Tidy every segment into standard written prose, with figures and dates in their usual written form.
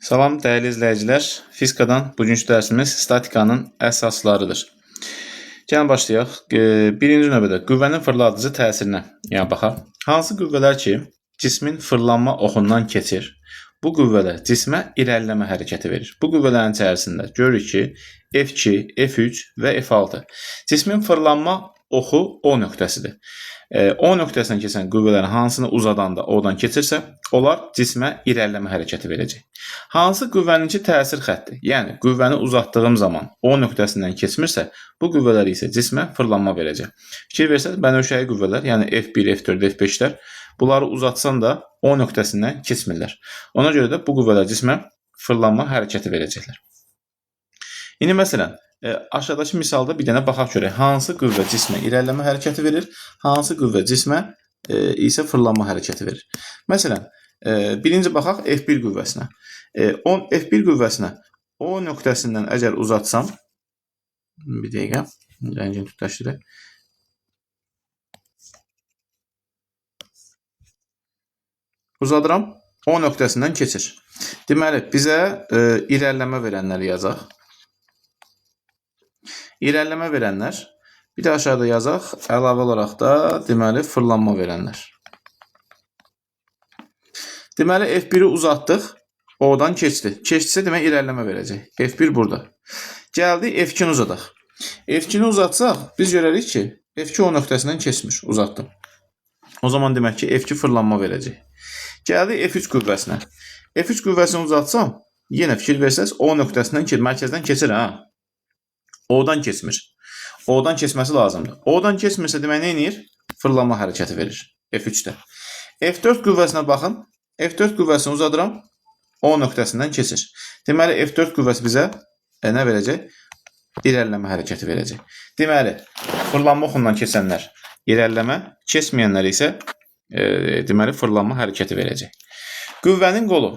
Salam dəyərli izləyicilər. Fizikadan bugünkü dərsimiz statikanın əsaslarıdır. Gəlin başlayaq. Birinci növbədə qüvvənin fırladıcı təsirinə baxaq. Hansı qüvvələr ki, cismin fırlanma oxundan keçir, bu qüvvələr cismə irəliləmə hərəkəti verir. Bu qüvvələrin içərisində görürük ki, F2, F3 və F6. Cismin fırlanma oxu O nöqtəsidir. O nöqtəsindən keçən qüvvələrin hansını uzadanda oradan keçirsə, onlar cismə irəliləmə hərəkəti verəcək. Hansı qüvvəninki təsir xətti, yəni qüvvəni uzatdığım zaman O nöqtəsindən keçmirsə, bu qüvvələr isə cismə fırlanma verəcək. Fikir versəz, bənövşəyi qüvvələr, yəni F1, F4, F5-lər, bunları uzatsan da O nöqtəsindən keçmirlər. Ona görə də bu qüvvələr cismə fırlanma hərəkəti verəcəklər. İndi məsələn, aşağıdakı misalda bir dənə baxaq görək. Hansı qüvvə cismə irəliləmə hərəkəti verir, hansı qüvvə cismə isə fırlanma hərəkəti verir. Məsələn, birinci baxaq F1 qüvvəsinə. F1 qüvvəsinə O nöqtəsindən əgər uzatsam, bir dəqiqə, rəngini tütləşdirək. Uzadıram, O nöqtəsindən keçir. Deməli, bizə irəliləmə verənləri yazaq. İrəliləmə verənlər, bir də aşağıda yazaq, əlavə olaraq da deməli fırlanma verənlər. Deməli F1-i uzatdıq, O'dan keçdi. Keçdisə demək irəliləmə verəcək. F1 burada. Gəldi F2-ni uzadaq. F2-ni uzatsaq, biz görərik ki, F2 O nöqtəsindən keçmir, uzatdım. O zaman demək ki, F2 fırlanma verəcək. Gəldi F3 qüvvəsinə. F3 qüvvəsini uzatsam, yenə fikir versəz, O nöqtəsindən mərkəzdən keçir, O'dan keçmir. O'dan keçməsi lazımdır. O'dan keçmirsə demək nə edir? Fırlanma hərəkəti verir. F3-də. F4 qüvvəsinə baxın. F4 qüvvəsini uzadıram. O nöqtəsindən keçir. Deməli F4 qüvvəsi bizə nə verəcək? İrəliləmə hərəkəti verəcək. Deməli, fırlanma oxundan keçənlər irəliləmə, keçməyənlər isə deməli fırlanma hərəkəti verəcək. Qüvvənin qolu.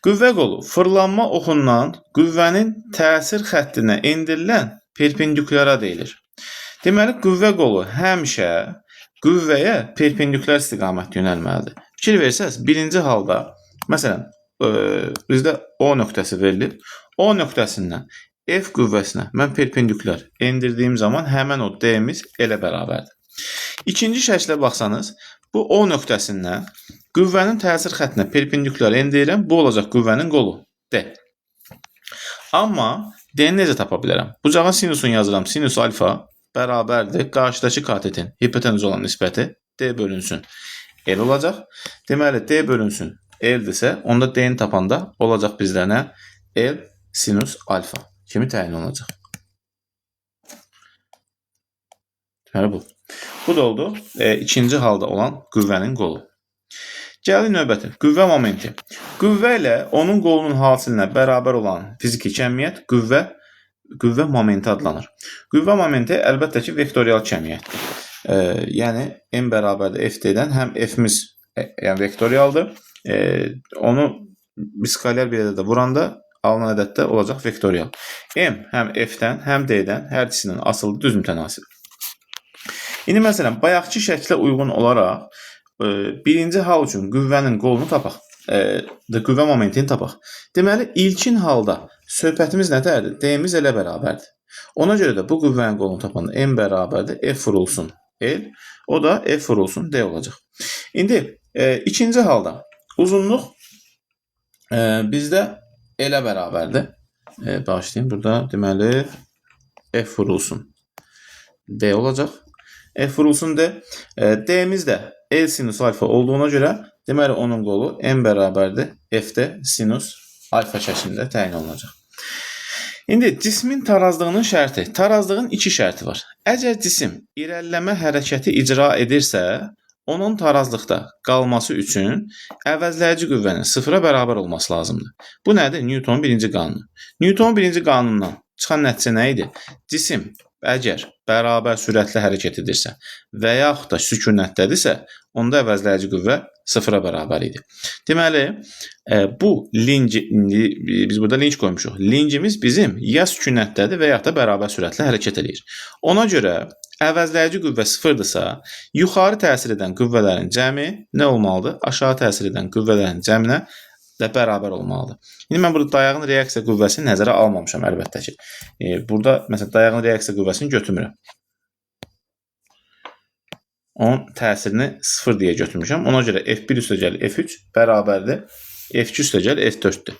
Qüvvə qolu fırlanma oxundan qüvvənin təsir xəttinə endirilən perpendikulyara deyilir. Deməli, qüvvə qolu həmişə qüvvəyə perpendikulyar istiqamətdə yönəlməlidir. Fikir versəz, birinci halda, məsələn, bizdə O nöqtəsi verilib. O nöqtəsindən F qüvvəsinə mən perpendikulyar endirdiyim zaman həmən o D-miz elə bərabərdir. İkinci şəklə baxsanız, bu O nöqtəsindən qüvvənin təsir xəttinə perpendikulyar endirirəm, bu olacaq qüvvənin qolu, D. Amma D-ni necə tapa bilərəm? Bucağa sinusunu yazıram. Sinus alfa bərabərdir. Qarşıdakı katetin hipotenüz olan nisbəti D bölünsün L olacaq. Deməli, D bölünsün L-dirsə, onda D-ni tapanda olacaq bizdə nə? L sinus alfa kimi təyin olacaq. Deməli, bu. Bu da oldu ikinci halda olan qüvvənin qolu. Gəlin növbəti, qüvvə momenti. Qüvvə ilə onun qolunun hasilinə bərabər olan fiziki kəmiyyət qüvvə momenti adlanır. Qüvvə momenti əlbəttə ki, vektorial kəmiyyətdir. Yəni, M bərabərdir FD-dən həm F-miz vektorialdır. Onu skalyar bir ədədə vuranda alınan ədəddə olacaq vektorial. M həm F-dən, həm D-dən hər ikisinin asılı düz mütənasib. İndi məsələn, bayaqki şəklə uyğun olaraq birinci hal üçün qüvvənin qolunu tapaq. Qüvvə momentini tapaq. Deməli, ilkin halda söhbətimiz nədərdir? D-miz elə bərabərdir. Ona görə də bu qüvvənin qolunu tapanda M bərabərdir. F vurulsun L. O da F vurulsun D olacaq. İndi, ikinci halda uzunluq bizdə elə bərabərdir. Başlayayım. Burada deməli F vurulsun D olacaq. F vurulsun D. D-miz də L sinus alfa olduğuna görə deməli onun qolu M bərabərdir. F-də sinus alfa şəklində təyin olunacaq. İndi cismin tarazlığının şərti. Tarazlığın iki şərti var. Əgər cisim irəliləmə hərəkəti icra edirsə, onun tarazlıqda qalması üçün əvəzləyici qüvvənin sıfıra bərabər olması lazımdır. Bu nədir? Newtonun birinci qanunu. Newtonun birinci qanunundan çıxan nəticə nə idi? Cisim əgər bərabər sürətlə hərəkət edirsə və yaxud da sükunətdədirsə, onda əvəzləyici qüvvə sıfıra bərabər idi. Deməli, bu linci, biz burada linç qoymuşuq. Lincimiz bizim ya sükunətdədir və yaxud da bərabər sürətlə hərəkət edir. Ona görə əvəzləyici qüvvə sıfırdırsa, yuxarı təsir edən qüvvələrin cəmi nə olmalıdır? Aşağı təsir edən qüvvələrin cəminə də bərabər olmalıdır. İndi mən burada dayağın reaksiya qüvvəsini nəzərə almamışam əlbəttə ki. Burada məsələn dayağın reaksiya qüvvəsini götürmürəm. Onun təsirini 0 deyə götürmüşəm. Ona görə F1 üstəgəl F3 bərabərdir F2 üstəgəl F4-dür.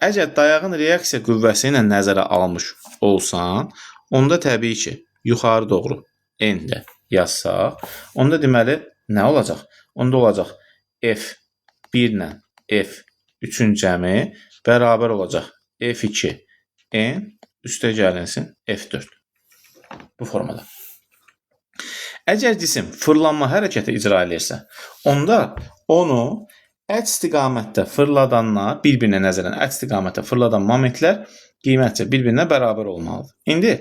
Əgər dayağın reaksiya qüvvəsi ilə nəzərə almış olsan, onda təbii ki, yuxarı doğru n-də yazsaq, onda deməli nə olacaq? Onda olacaq F1 ilə F3-ün cəmi bərabər olacaq F2 n üstəgəlinsin F4. Bu formada. Əgər cisim fırlanma hərəkəti icra edirsə, onda onu əks istiqamətdə fırladanlar, bir-birinə nəzərən əks istiqamətdə fırladan momentlər qiymətcə bir-birinə bərabər olmalıdır. İndi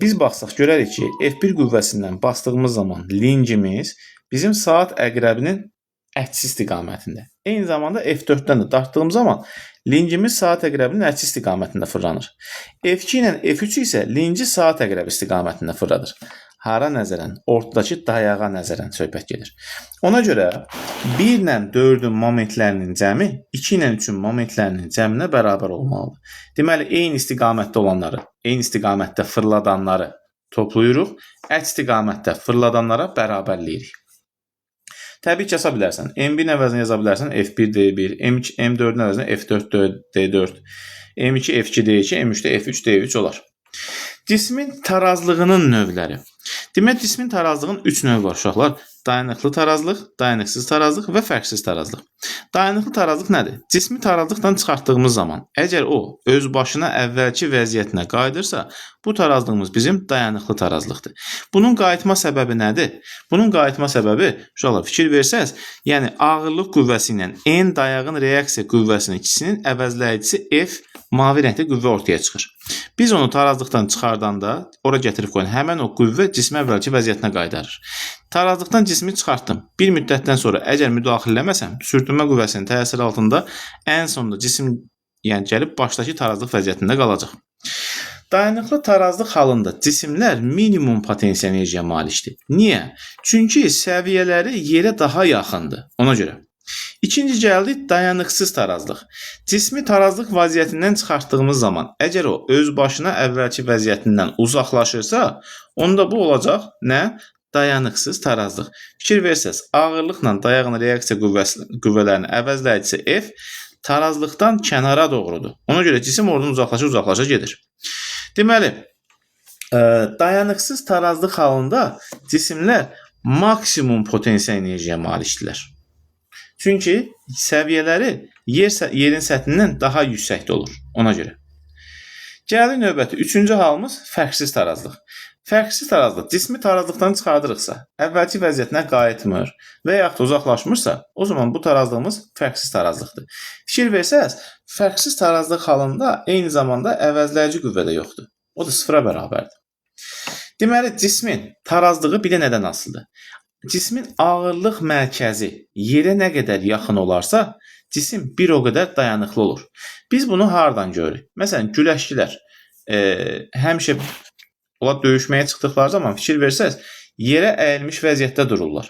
biz baxsaq görərik ki, F1 qüvvəsindən bastığımız zaman linkimiz bizim saat əqrəbinin əks istiqamətində. Eyni zamanda F4-dən də dartdığımız zaman linkimiz saat əqrəbinin əks istiqamətində fırlanır. F2 ilə F3 isə linki saat əqrəbi istiqamətində fırladır. Hara nəzərən? Ortadakı dayağa nəzərən söhbət gedir. Ona görə 1 ilə 4-ün momentlərinin cəmi 2 ilə 3-ün momentlərinin cəminə bərabər olmalıdır. Deməli, eyni istiqamətdə olanları, eyni istiqamətdə fırladanları toplayırıq, əks istiqamətdə fırladanlara bərabərləyirik. Təbii ki, yaza bilərsən. M1 əvəzinə yaza bilərsən F1 D1, M4-ün əvəzinə F4 D4, M2 F2 D2, M3 F3 D3 olar. Cismin tarazlığının növləri. Demək, cismin tarazlığının 3 növü var uşaqlar. Dayanıqlı tarazlıq, dayanıqsız tarazlıq və fərqsiz tarazlıq. Dayanıqlı tarazlıq nədir? Cismi tarazlıqdan çıxartdığımız zaman, əgər o öz başına əvvəlki vəziyyətinə qayıdırsa, bu tarazlığımız bizim dayanıqlı tarazlıqdır. Bunun qayıtma səbəbi nədir? Bunun qayıtma səbəbi, uşaqlar fikir versəz, yəni ağırlıq qüvvəsi ilə N dayağın reaksiya qüvvəsinin ikisinin əvəzləyicisi F mavi rəngdə qüvvə ortaya çıxır. Biz onu tarazlıqdan çıxardanda, ora gətirib qoyun, həmən o qüvvə cismi əvvəlki vəziyyətinə qaytarır. Tarazlıqdan cismi çıxartdım. Bir müddətdən sonra əgər müdaxilə eləməsəm, sürtünmə qüvvəsinin təsiri altında ən sonunda cisim gəlib başdakı tarazlıq vəziyyətində qalacaq. Dayanıqlı tarazlıq halında cisimlər minimum potensial enerjiyə malikdir. Niyə? Çünki səviyyələri yerə daha yaxındır. Ona görə. İkinci gəldi dayanıqsız tarazlıq. Cismi tarazlıq vəziyyətindən çıxartdığımız zaman, əgər o öz başına əvvəlki vəziyyətindən uzaqlaşırsa, onda bu olacaq nə? Dayanıqsız tarazlıq. Fikir versəz, ağırlıqla dayağın reaksiya qüvvələrinin əvəzləyicisi F tarazlıqdan kənara doğrudur. Ona görə cisim oradan uzaqlaşa gedir. Deməli, dayanıqsız tarazlıq halında cisimlər maksimum potensial enerjiyə malikdirlər. Çünki səviyyələri yerin səthindən daha yüksəkdə olur. Ona görə. Gəlir növbəti 3-cü halımız fərqsiz tarazlıq. Fərqsiz tarazlıq cismi tarazlıqdan çıxardırıqsa, əvvəlki vəziyyətinə qayıtmır və yaxud da uzaqlaşmırsa, o zaman bu tarazlığımız fərqsiz tarazlıqdır. Fikir versəz, fərqsiz tarazlıq halında eyni zamanda əvəzləyici qüvvə də yoxdur. O da 0-a bərabərdir. Deməli, cismin tarazlığı bir də nədən asılıdır? Cismin ağırlıq mərkəzi yerə nə qədər yaxın olarsa, cisim bir o qədər dayanıqlı olur. Biz bunu hardan görürük? Məsələn, güləşçilər həmişə onlar döyüşməyə çıxdıqları zaman fikir versəz, yerə əyilmiş vəziyyətdə dururlar.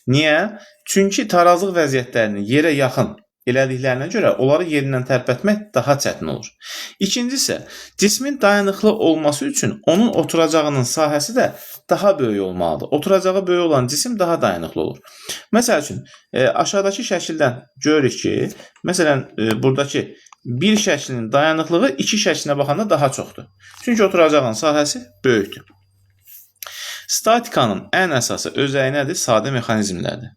Niyə? Çünki tarazlıq vəziyyətlərini yerə yaxın elədiklərinə görə onları yerindən tərpətmək daha çətin olur. İkincisi, cismin dayanıqlı olması üçün onun oturacağının sahəsi də daha böyük olmalıdır. Oturacağı böyük olan cisim daha dayanıqlı olur. Məsəl üçün, aşağıdakı şəkildən görürük ki, məsələn, buradakı bir şəklinin dayanıqlığı iki şəklinə baxanda daha çoxdur. Çünki oturacağın sahəsi böyükdür. Statikanın ən əsası özəyi nədir? Sadə mexanizmlərdir.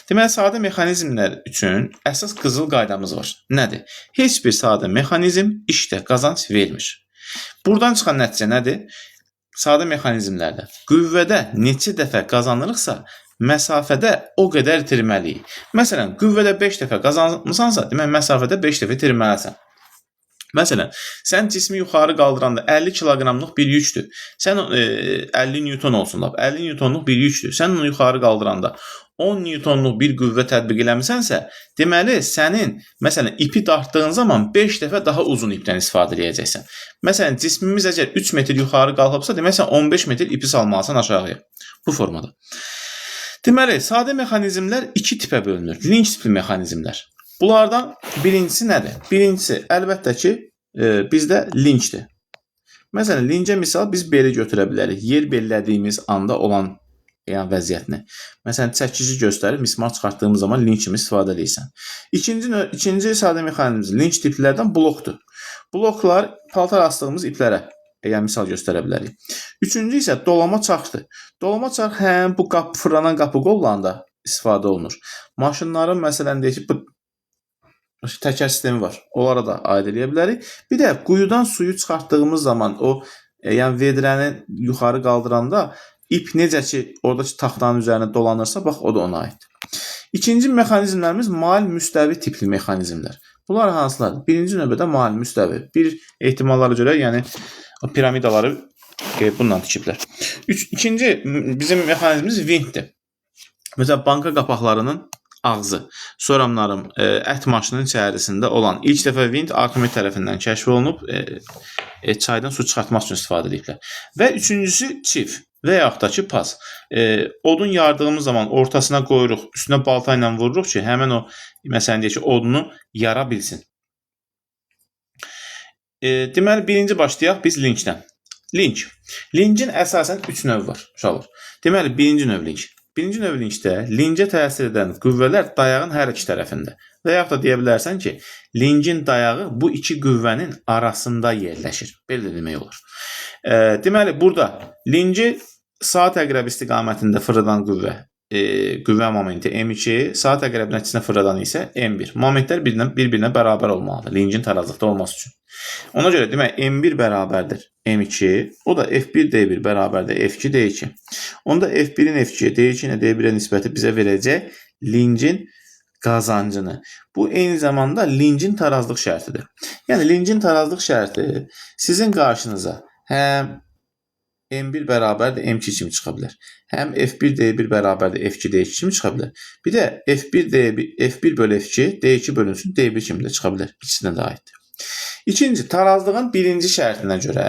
Deməli, sadə mexanizmlər üçün əsas qızıl qaydamız var. Nədir? Heç bir sadə mexanizm işdə qazanc vermir. Buradan çıxan nəticə nədir? Sadə mexanizmlərdə qüvvədə neçə dəfə qazanırıqsa, məsafədə o qədər itirməliyik. Məsələn, qüvvədə 5 dəfə qazanmısansa, demək, məsafədə 5 dəfə itirməlisən. Məsələn, sən cismi yuxarı qaldıranda 50 kiloqramlıq bir yükdür. Sən 50 newton olsun, 50 newtonluq bir yükdür. Sən onu yuxarı qaldıranda 10 newtonluq bir qüvvə tətbiq eləmisənsə, deməli, sənin, məsələn, ipi dartdığın zaman 5 dəfə daha uzun ipdən istifadə edəcəksən. Məsələn, cismimiz əgər 3 metr yuxarı qalxıbsa, demək, sən 15 metr ipi salmalısan aşağıya. Bu formada. Deməli, sadə mexanizmlər iki tipə bölünür. Link tipli mexanizmlər. Bunlardan birincisi nədir? Birincisi əlbəttə ki, bizdə linkdir. Məsələn, lincə misal biz belə götürə bilərik. Yer bellədiyimiz anda olan vəziyyətini. Məsələn, çəkici göstərir, mismar çıxartdığımız zaman linç kimi istifadə edirsən. İkinci ifadə mexanizmimiz linç tiplərdən blokdur. Bloklar paltar asdığımız iplərə misal göstərə bilərik. Üçüncü isə dolama çarxdır. Dolama çarx həm bu fırlanan qapı qollarında istifadə olunur. Maşınların məsələn deyək ki, bu təkər sistemi var. Onlara da aid edə bilərik. Bir də quyudan suyu çıxartdığımız zaman o vedrəni yuxarı qaldıranda ip necə ki oradakı taxtanın üzərində dolanırsa, bax o da ona aiddir. İkinci mexanizmlərimiz mail müstəvi tipli mexanizmlər. Bunlar hansılardır? Birinci növbədə mail müstəvi. Bir ehtimallara görə, yəni piramidaları bundan tikiblər. İkinci bizim mexanizmimiz vintdir. Məsələn, banka qapaqlarının ağzı. Soramlarım ət maşının içərisində olan ilk dəfə vint Arximed tərəfindən kəşf olunub, çaydan su çıxartmaq üçün istifadə ediblər. Və üçüncüsü çift və yaxud da ki pas. Odun yardığımız zaman ortasına qoyuruq, üstünə balta ilə vururuq ki, həmin o məsələn deyək ki, odunu yara bilsin. Deməli, birinci başlayaq biz linkdən. Link. Linkin əsasən 3 növ var, uşaqlar. Deməli, birinci növ link. Birinci növ linkdə lincə təsir edən qüvvələr dayağın hər iki tərəfində. Və yaxud da deyə bilərsən ki, linkin dayağı bu iki qüvvənin arasında yerləşir. Belə demək olur. Deməli, burada linci saat əqrəbi istiqamətində fırladan qüvvə momenti M2, saat əqrəbi nəticəsində fırladan isə M1. Momentlər bir-birinə bərabər olmalıdır, linkin tarazlıqda olması üçün. Ona görə demək, M1 bərabərdir M2, o da F1D1 bərabərdir F2D2. Onda F1-in F2-yə, D2-nə D1-ə nisbəti bizə verəcək linkin qazancını. Bu, eyni zamanda linkin tarazlıq şərtidir. Yəni, linkin tarazlıq şərti sizin qarşınıza həm M1 bərabərdir M2 kimi çıxa bilər. Həm F1D1 bərabərdir F2D2 kimi çıxa bilər. Bir də F1 bölü F2, D2 bölünsün D1 kimi də çıxa bilər. İkisinə də aiddir. İkinci, tarazlığın birinci şərtinə görə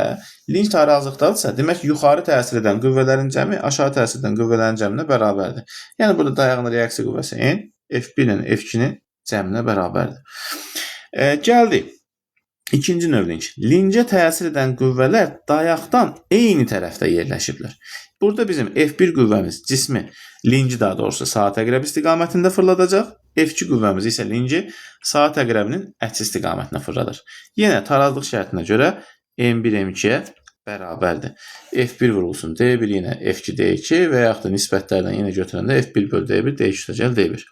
link tarazlıqdadırsa, demək yuxarı təsir edən qüvvələrin cəmi aşağı təsir edən qüvvələrin cəminə bərabərdir. Yəni, burada dayağın reaksiya qüvvəsi N, F1-in F2-nin cəminə bərabərdir. Gəldik. İkinci növ link. Lincə təsir edən qüvvələr dayaqdan eyni tərəfdə yerləşiblər. Burada bizim F1 qüvvəmiz cismi linci daha doğrusu saat əqrəbi istiqamətində fırladacaq. F2 qüvvəmiz isə linci saat əqrəbinin əks istiqamətinə fırladır. Yenə tarazlıq şərtinə görə M1 M2-yə bərabərdir. F1 vurulsun D1 yenə F2 D2 və yaxud da nisbətlərdən yenə götürəndə F1 bölü D1 D2 üstəgəl D1.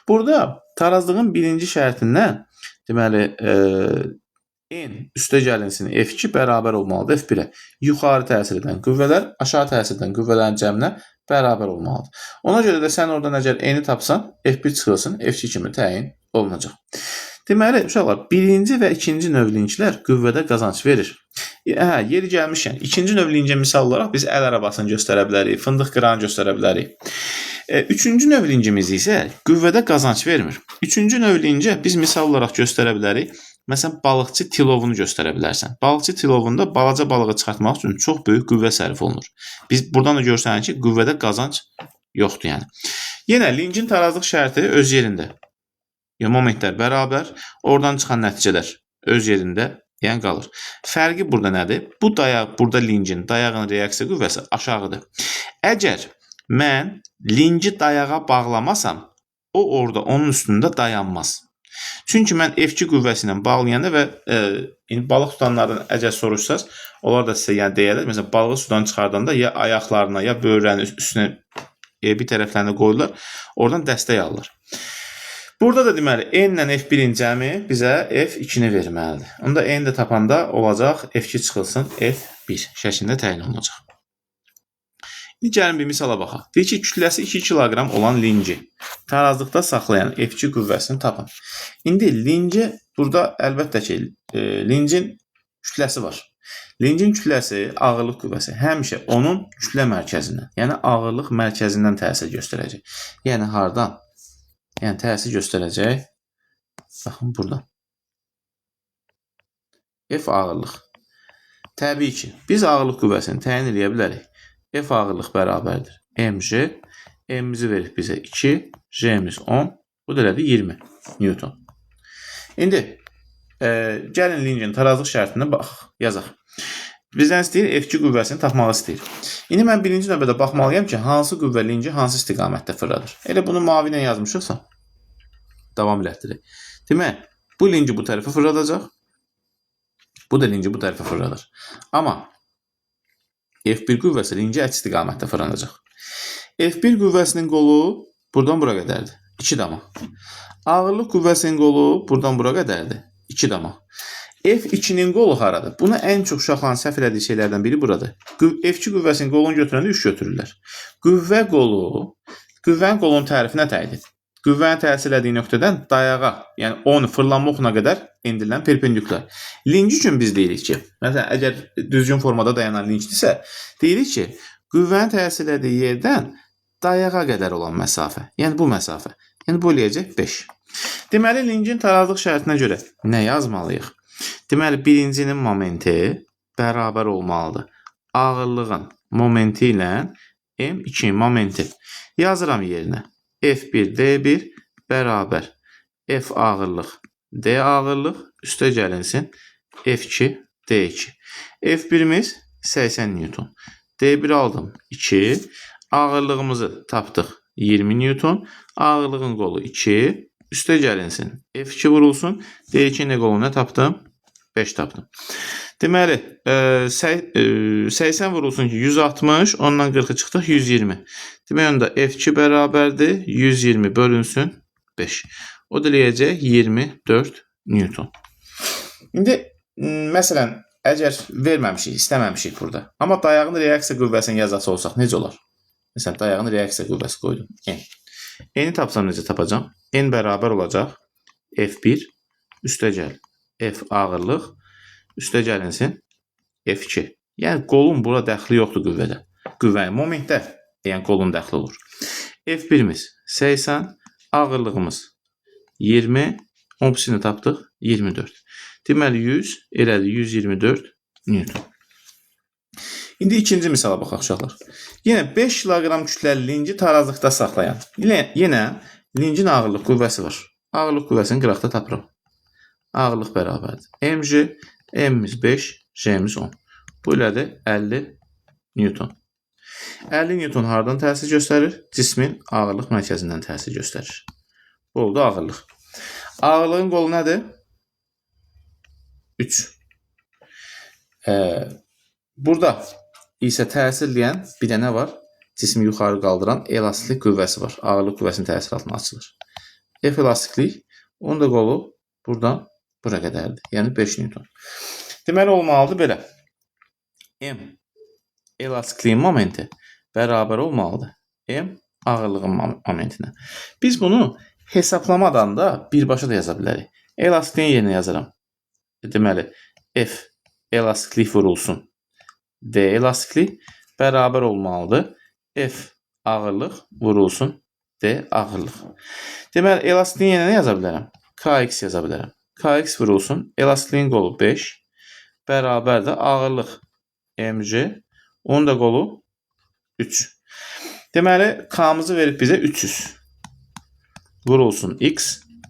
Burada tarazlığın birinci şərtindən deməli N üstə gəlinsin F2 bərabər olmalıdır F1-ə. Yuxarı təsir edən qüvvələr aşağı təsir edən qüvvələrin cəminə bərabər olmalıdır. Ona görə də sən oradan əgər N-i tapsan, F1 çıxılsın, F2 kimi təyin olunacaq. Deməli, uşaqlar, birinci və ikinci növ linklər qüvvədə qazanc verir. Yeri gəlmişkən, ikinci növ linkə misal olaraq biz əl arabasını göstərə bilərik, fındıq qırağını göstərə bilərik. Üçüncü növ linkimiz isə qüvvədə qazanc vermir. Üçüncü növ linkə biz misal olaraq göstərə bilərik. Məsələn, balıqçı tilovunu göstərə bilərsən. Balıqçı tilovunda balaca balığı çıxartmaq üçün çox böyük qüvvə sərf olunur. Biz buradan da görsən ki, qüvvədə qazanc yoxdur yəni. Yenə linkin tarazlıq şərti öz yerində. Momentlər bərabər, oradan çıxan nəticələr öz yerində yəni qalır. Fərqi burada nədir? Bu dayaq, burada linkin, dayağın reaksiya qüvvəsi aşağıdır. Əgər mən linki dayağa bağlamasam, o orada onun üstündə dayanmaz. Çünki mən F2 qüvvəsi ilə bağlayanda və balıq tutanlardan əgər soruşsaz, onlar da sizə yəni deyərlər. Məsələn, balığı sudan çıxardanda ya ayaqlarına, ya böyrlərinin üstünə bir tərəflərinə qoyurlar, oradan dəstək alırlar. Burada da deməli, N ilə F1-in cəmi bizə F2-ni verməlidir. Onda N də tapanda olacaq, F2 çıxılsın, F1 şəklində təyin olunacaq. İndi gəlin bir misala baxaq. Deyək ki, kütləsi 2 kiloqram olan linci tarazlıqda saxlayan F2 qüvvəsini tapın. İndi linci, burada əlbəttə ki, lincin kütləsi var. Lincin kütləsi, ağırlıq qüvvəsi həmişə onun kütlə mərkəzindən, yəni ağırlıq mərkəzindən təsir göstərəcək. Yəni, hardan? Yəni, təsir göstərəcək. Baxın, buradan. F ağırlıq. Təbii ki, biz ağırlıq qüvvəsini təyin edə bilərik. F ağırlıq bərabərdir mg, m-mizi verir bizə 2, j-miz 10, bu da elədir 20 Newton. İndi gəlin lincin tarazlıq şərtinə bax, yazaq. Bizdən istəyir F2 qüvvəsini tapmağı istəyir. İndi mən birinci növbədə baxmalıyam ki, hansı qüvvə linci hansı istiqamətdə fırladır. Elə bunu mavi ilə yazmışıqsa, davam elətdirək. Demək, bu linci bu tərəfə fırladacaq. Bu da linci bu tərəfə fırladır. Amma F1 qüvvəsi linci əks istiqamətdə fırlanacaq. F1 qüvvəsinin qolu buradan bura qədərdir. 2 dama. Ağırlıq qüvvəsinin qolu buradan bura qədərdir. 2 dama. F2-nin qolu haradır? Bunu ən çox uşaqların səhv elədiyi şeylərdən biri buradır. F2 qüvvəsinin qolunu götürəndə 3 götürürlər. Qüvvənin qolunun tərifi nə təyin? Qüvvənin təsir elədiyi nöqtədən dayağa, yəni onu fırlanma oxuna qədər endirilən perpendikular. Linç üçün biz deyirik ki, məsələn, əgər düzgün formada dayanan linçdirsə, deyirik ki, qüvvənin təsir elədiyi yerdən dayağa qədər olan məsafə, yəni bu məsafə, yəni bu eləyəcək 5. Deməli, lincin tarazlıq şərtinə görə nə yazmalıyıq? Deməli, birincinin momenti bərabər olmalıdır. Ağırlığın momenti ilə M2 momenti. Yazıram yerinə. F1 D1 bərabər F ağırlıq D ağırlıq üstə gəlinsin F2 D2. F1'imiz 80 Newton. D1 aldım 2. Ağırlığımızı tapdıq 20 Newton. Ağırlığın qolu 2. Üstə gəlinsin F2 vurulsun. D2'nin qolu nə tapdım? 5 tapdım. Deməli, 80 vurulsun ki 160, ondan 40'ı çıxdıq 120. Demək, onda F2 bərabərdir 120 bölünsün 5. O da eləyəcək 24 Newton. İndi, məsələn, əgər verməmişik, istəməmişik burada. Amma dayağın reaksiya qüvvəsinin yazası olsaq necə olar? Məsələn, dayağın reaksiya qüvvəsi qoydum. N. N-i tapsam necə tapacam? N bərabər olacaq F1 üstə gəl. F ağırlıq üstə gəlinsin F2. Yəni qolun bura dəxli yoxdur qüvvədə. Qüvvənin momentdə, yəni qolun dəxli olur. F1'imiz 80, ağırlığımız 20, opsiyonu tapdıq 24. Deməli 100 elədi 124 Newton. İndi ikinci misala baxaq uşaqlar. Yenə 5 kiloqram kütləli linci tarazlıqda saxlayan. Yenə lincin ağırlıq qüvvəsi var. Ağırlıq qüvvəsini qıraqda tapıram. Ağırlıq bərabərdir. mg, m'imiz 5, j'imiz 10. Bu ilədir 50 Newton. 50 Newton haradan təsir göstərir? Cismin ağırlıq mərkəzindən təsir göstərir. Bu oldu ağırlıq. Ağırlığın qolu nədir? 3. Burada isə təsir eləyən bir də nə var? Cismi yuxarı qaldıran elastiklik qüvvəsi var. Ağırlıq qüvvəsinin təsir altına açılır. F elastiklik, onun da qolu buradan bura qədərdir. Yəni 5 Newton. Deməli olmalıdır belə. M elastikliyin momenti bərabər olmalıdır. M ağırlığın momentinə. Biz bunu hesablamadan da birbaşa da yaza bilərik. Elastikliyin yerinə yazaram. Deməli F elastiklik vurulsun. D elastiklik bərabər olmalıdır. F ağırlıq vurulsun. D ağırlıq. Deməli elastikliyin yerinə yaza bilərəm. Kx yaza bilərəm. Kx vurulsun. Elastikliyin qolu 5. Bərabər də ağırlıq mg. Onun da qolu 3. Deməli, K-mızı verib bizə 300. Vurulsun x.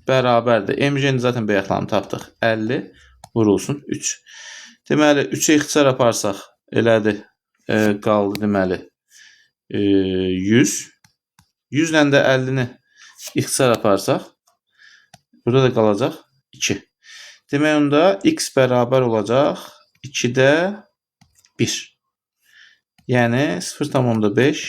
Bərabər də mg-ni zaten bəyəklarını tapdıq. 50 vurulsun 3. Deməli, 3'ə ixtisar aparsaq elədi. Qaldı deməli 100. 100 ilə də 50'ni ixtisar aparsaq burada da qalacaq 2. Demək onda x bərabər olacaq 2'də 1. Yəni 0,5